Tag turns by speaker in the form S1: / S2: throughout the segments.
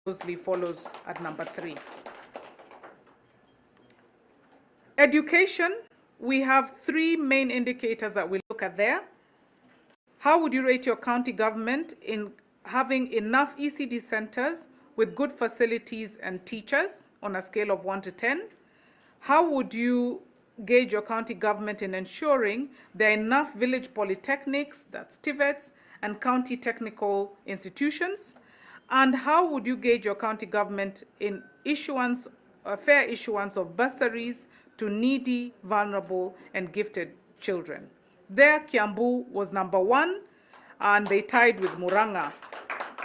S1: closely follows at number 3. Education, we have 3 main indicators that we look at there. How would you rate your county government in having enough ECD centers with good facilities and teachers on a scale of 1 to 10? How would you gauge your county government in ensuring there are enough village polytechnics, that's TVETs, and county technical institutions? And how would you gauge your county government in fair issuance of bursaries to needy, vulnerable, and gifted children? There, Kiambu was number 1, and they tied with Murang'a,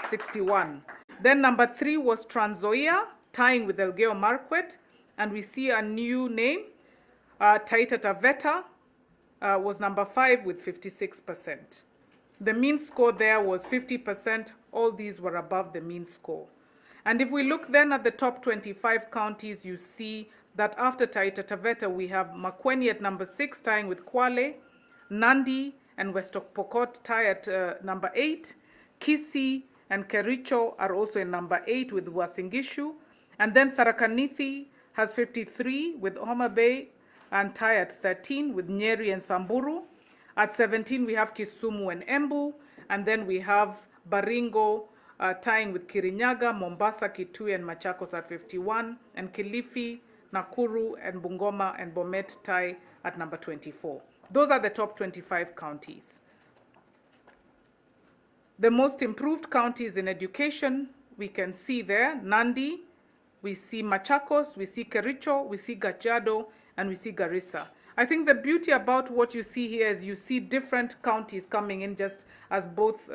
S1: 61. Then number 3 was Trans Nzoia, tying with Elgeyo Marakwet, and we see a new name, Taita Taveta was number 5 with 56%. The mean score there was 50%. All these were above the mean score. And if we look then at the top 25 counties, you see that after Taita Taveta, we have Makueni at number 6, tying with Kwale, Nandi and West Pokot tie at number 8. Kisii and Kericho are also in number 8 with Uasin Gishu. And then Tharaka Nithi has 53 with Homa Bay and tie at 13 with Nyeri and Samburu. At 17, we have Kisumu and Embu. And then we have Baringo tying with Kirinyaga, Mombasa, Kitui, and Machakos at 51. And Kilifi, Nakuru, and Bungoma and Bomet tie at number 24. Those are the top 25 counties. The most improved counties in education, we can see there, Nandi, we see Machakos, we see Kericho, we see Kajiado, and we see Garissa. I think the beauty about what you see here is you see different counties coming in, just as both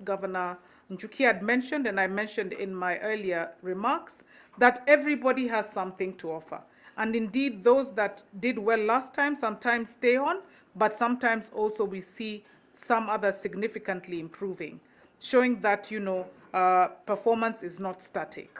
S1: Governor Njuki had mentioned, and I mentioned in my earlier remarks, that everybody has something to offer. And indeed, those that did well last time sometimes stay on, but sometimes also we see some others significantly improving, showing that, performance is not static.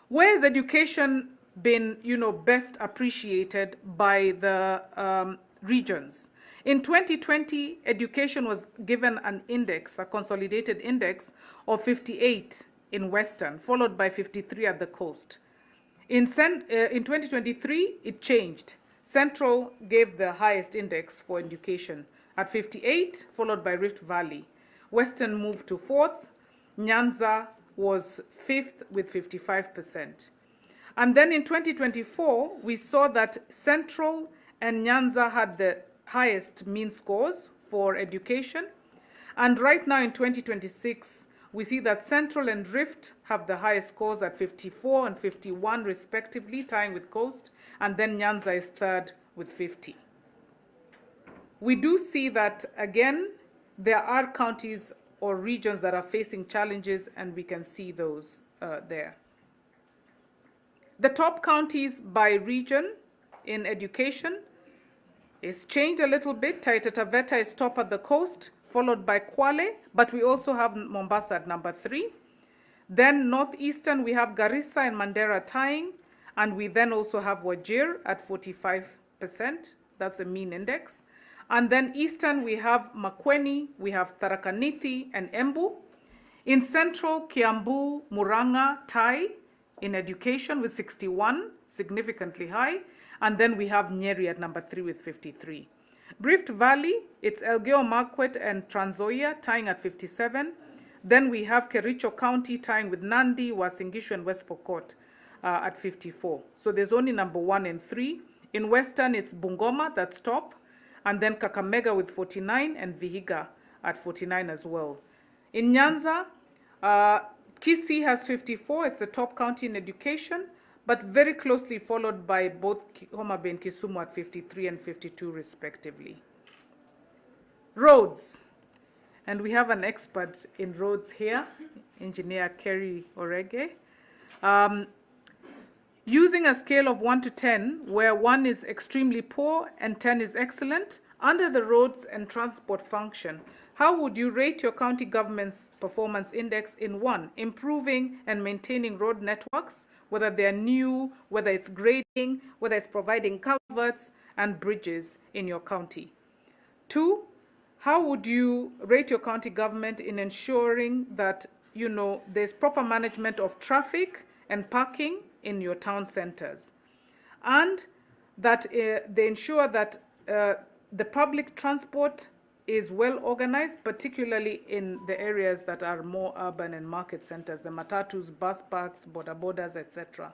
S1: Where has education been, best appreciated by the regions? In 2020, education was given an index, a consolidated index of 58 in Western, followed by 53 at the coast. In 2023, it changed. Central gave the highest index for education at 58, followed by Rift Valley. Western moved to 4th. Nyanza was 5th with 55%. And then in 2024, we saw that Central and Nyanza had the highest mean scores for education. And right now in 2026, we see that Central and Rift have the highest scores at 54 and 51 respectively, tying with Coast, and then Nyanza is 3rd with 50. We do see that, again, there are counties or regions that are facing challenges, and we can see those there. The top counties by region in education is changed a little bit. Taita Taveta is top at the coast, followed by Kwale, but we also have Mombasa at number 3. Then northeastern, we have Garissa and Mandera tying, and we then also have Wajir at 45%. That's the mean index. And then eastern, we have Makueni, we have Tharaka Nithi and Embu. In central, Kiambu, Murang'a tie in education with 61, significantly high. And then we have Nyeri at number 3 with 53. Rift Valley, it's Elgeyo Marakwet and Trans Nzoia tying at 57. Then we have Kericho County tying with Nandi, Uasin Gishu, and West Pokot at 54. So there's only number 1 and 3. In Western, it's Bungoma, that's top. And then Kakamega with 49 and Vihiga at 49 as well. In Nyanza, Kisii has 54. It's the top county in education, but very closely followed by both Homa Bay and Kisumu at 53 and 52 respectively. Roads. And we have an expert in roads here, Engineer Kerry Orege. Using a scale of 1 to 10, where 1 is extremely poor and 10 is excellent, under the roads and transport function, how would you rate your county government's performance index in 1, improving and maintaining road networks, whether they're new, whether it's grading, whether it's providing culverts and bridges in your county? 2, how would you rate your county government in ensuring that you know, there's proper management of traffic and parking in your town centers, and that they ensure that the public transport is well organized, particularly in the areas that are more urban and market centers, the matatus, bus parks, boda bodas, etc.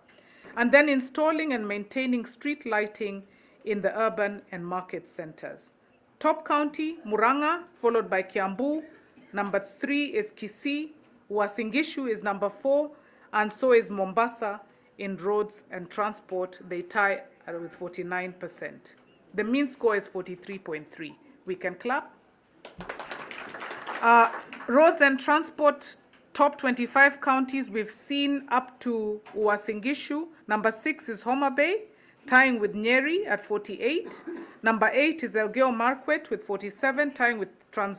S1: And then installing and maintaining street lighting in the urban and market centers. Top county, Murang'a, followed by Kiambu. Number 3 is Kisii. Uasin Gishu is number 4, and so is Mombasa in roads and transport. They tie with 49%. The mean score is 43.3. We can clap. Roads and transport, top 25 counties, we've seen up to Uasin Gishu. Number 6 is Homa Bay, tying with Nyeri at 48. Number 8 is Elgeyo Marakwet with 47, tying with Trans